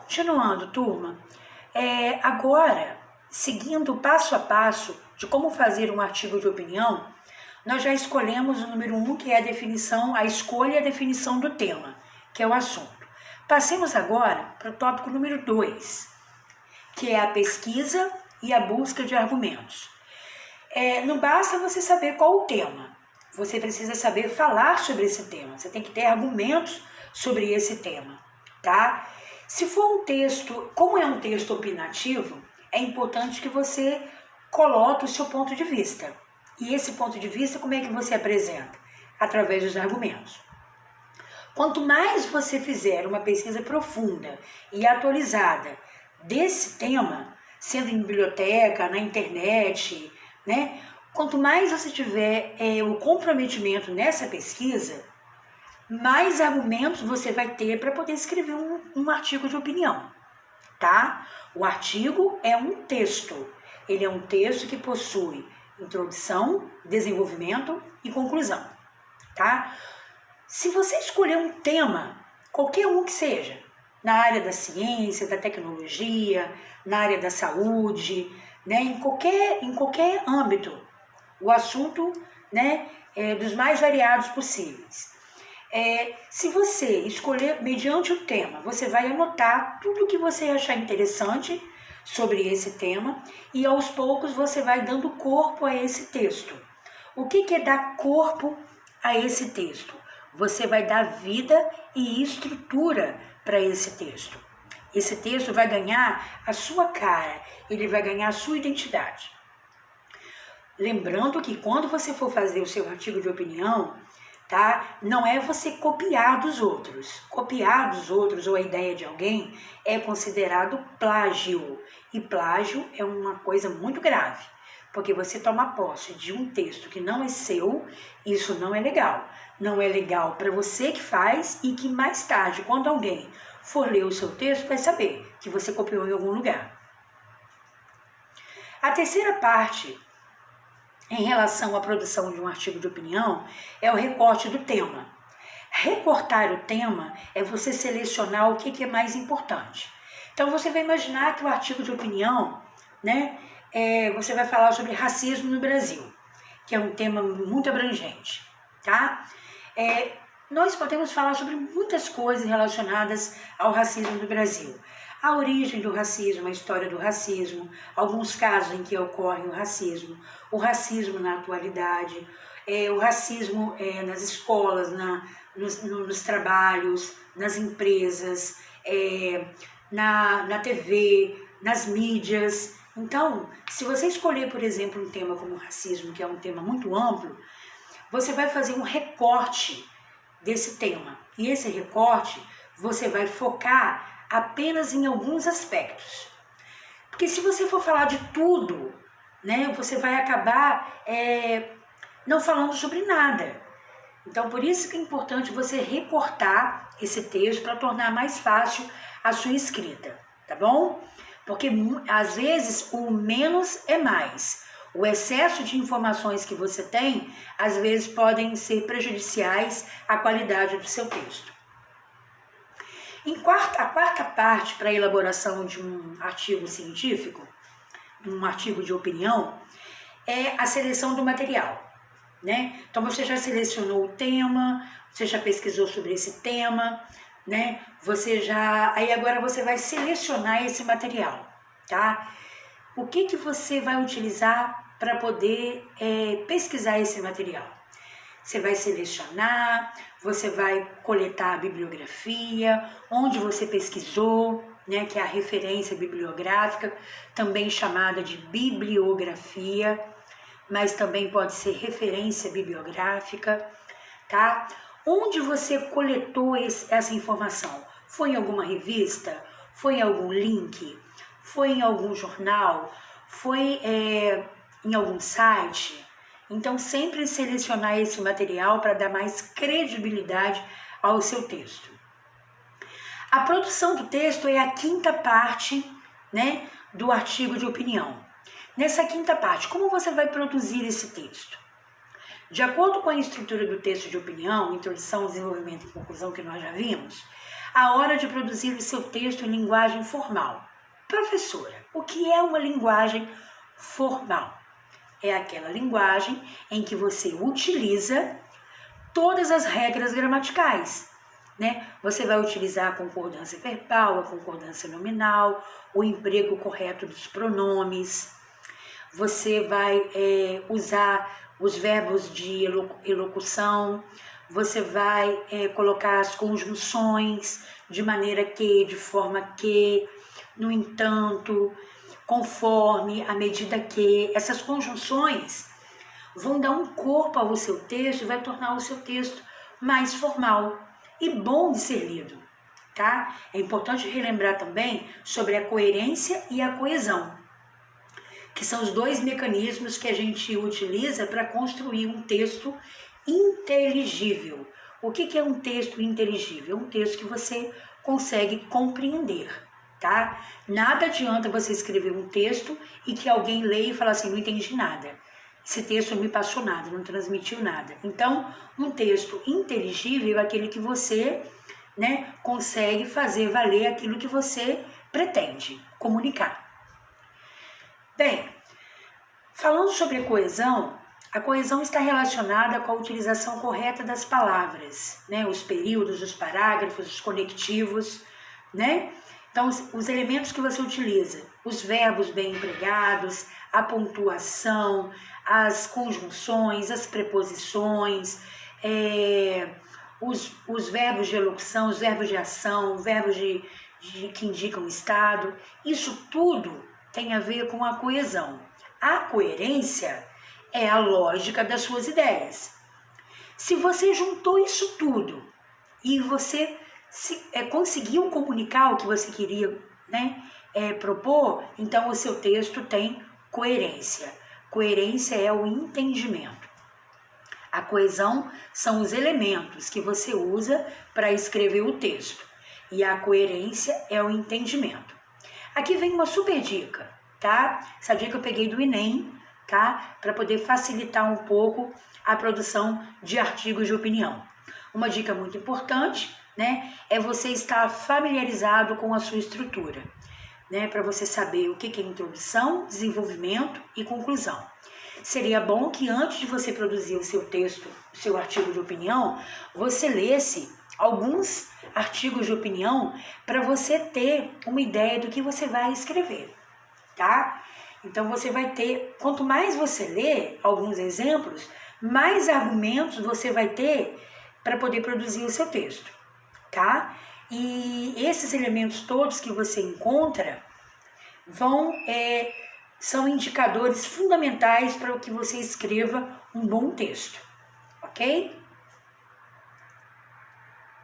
Continuando, turma, agora, seguindo passo a passo de como fazer um artigo de opinião, nós já escolhemos o número 1, que é a definição, a escolha e a definição do tema, que é o assunto. Passemos agora para o tópico número 2, que é a pesquisa e a busca de argumentos. Não basta você saber qual o tema, você precisa saber falar sobre esse tema, você tem que ter argumentos sobre esse tema, tá? Se for um texto, como é um texto opinativo, é importante que você coloque o seu ponto de vista. E esse ponto de vista, como é que você apresenta? Através dos argumentos. Quanto mais você fizer uma pesquisa profunda e atualizada desse tema, sendo em biblioteca, na internet, né? Quanto mais você tiver o comprometimento nessa pesquisa, mais argumentos você vai ter para poder escrever um artigo de opinião, tá? O artigo é um texto. Ele é um texto que possui introdução, desenvolvimento e conclusão, tá? Se você escolher um tema, qualquer um que seja, na área da ciência, da tecnologia, na área da saúde, né, em qualquer âmbito, o assunto, né, é dos mais variados possíveis. Se você escolher mediante o tema, você vai anotar tudo o que você achar interessante sobre esse tema e aos poucos você vai dando corpo a esse texto. O que é dar corpo a esse texto? Você vai dar vida e estrutura para esse texto. Esse texto vai ganhar a sua cara, ele vai ganhar a sua identidade. Lembrando que quando você for fazer o seu artigo de opinião, tá? Não é você copiar dos outros. Copiar dos outros ou a ideia de alguém é considerado plágio. E plágio é uma coisa muito grave, porque você toma posse de um texto que não é seu, isso não é legal. Não é legal para você que faz e que mais tarde, quando alguém for ler o seu texto, vai saber que você copiou em algum lugar. A terceira parte em relação à produção de um artigo de opinião, é o recorte do tema. Recortar o tema é você selecionar o que é mais importante. Então, você vai imaginar que o artigo de opinião, né, você vai falar sobre racismo no Brasil, que é um tema muito abrangente, tá? Nós podemos falar sobre muitas coisas relacionadas ao racismo no Brasil. A origem do racismo, a história do racismo, alguns casos em que ocorre o racismo na atualidade, o racismo nas escolas, nos trabalhos, nas empresas, na TV, nas mídias. Então, se você escolher, por exemplo, um tema como o racismo, que é um tema muito amplo, você vai fazer um recorte desse tema. E esse recorte, você vai focar apenas em alguns aspectos. Porque se você for falar de tudo, né, você vai acabar não falando sobre nada. Então, por isso que é importante você recortar esse texto para tornar mais fácil a sua escrita, tá bom? Porque, às vezes, o menos é mais. O excesso de informações que você tem, às vezes, podem ser prejudiciais à qualidade do seu texto. A quarta parte para a elaboração de um artigo científico, um artigo de opinião, é a seleção do material, né? Então, você já selecionou o tema, você já pesquisou sobre esse tema, né? Aí agora você vai selecionar esse material, tá? O que você vai utilizar para poder pesquisar esse material? Você vai selecionar, você vai coletar a bibliografia, onde você pesquisou, né, que é a referência bibliográfica, também chamada de bibliografia, mas também pode ser referência bibliográfica, tá? Onde você coletou essa informação? Foi em alguma revista? Foi em algum link? Foi em algum jornal? Foi em algum site? Então, sempre selecionar esse material para dar mais credibilidade ao seu texto. A produção do texto é a quinta parte, né, do artigo de opinião. Nessa quinta parte, como você vai produzir esse texto? De acordo com a estrutura do texto de opinião, introdução, desenvolvimento e conclusão que nós já vimos, a hora de produzir o seu texto em linguagem formal. Professora, o que é uma linguagem formal? É aquela linguagem em que você utiliza todas as regras gramaticais, né? Você vai utilizar a concordância verbal, a concordância nominal, o emprego correto dos pronomes. Você vai usar os verbos de elocução, você vai colocar as conjunções de maneira que, de forma que, no entanto, conforme, à medida que. Essas conjunções vão dar um corpo ao seu texto e vai tornar o seu texto mais formal e bom de ser lido, tá? É importante relembrar também sobre a coerência e a coesão, que são os dois mecanismos que a gente utiliza para construir um texto inteligível. O que é um texto inteligível? É um texto que você consegue compreender, tá? Nada adianta você escrever um texto e que alguém leia e fala assim, não entendi nada. Esse texto não me passou nada, não transmitiu nada. Então, um texto inteligível é aquele que você, né, consegue fazer valer aquilo que você pretende comunicar. Bem, falando sobre a coesão está relacionada com a utilização correta das palavras, né? Os períodos, os parágrafos, os conectivos, né? Então, os elementos que você utiliza, os verbos bem empregados, a pontuação, as conjunções, as preposições, os verbos de elocução, os verbos de ação, verbos que indicam estado, isso tudo tem a ver com a coesão. A coerência é a lógica das suas ideias. Se você juntou isso tudo e você conseguiu comunicar o que você queria, né, propor, então o seu texto tem coerência. Coerência é o entendimento. A coesão são os elementos que você usa para escrever o texto. E a coerência é o entendimento. Aqui vem uma super dica, tá? Essa dica eu peguei do Enem, tá? Para poder facilitar um pouco a produção de artigos de opinião. Uma dica muito importante, né, é você estar familiarizado com a sua estrutura, né, para você saber o que é introdução, desenvolvimento e conclusão. Seria bom que antes de você produzir o seu texto, o seu artigo de opinião, você lesse alguns artigos de opinião para você ter uma ideia do que você vai escrever, tá? Então você vai ter, quanto mais você lê alguns exemplos, mais argumentos você vai ter para poder produzir o seu texto, tá? E esses elementos todos que você encontra são indicadores fundamentais para que você escreva um bom texto, ok?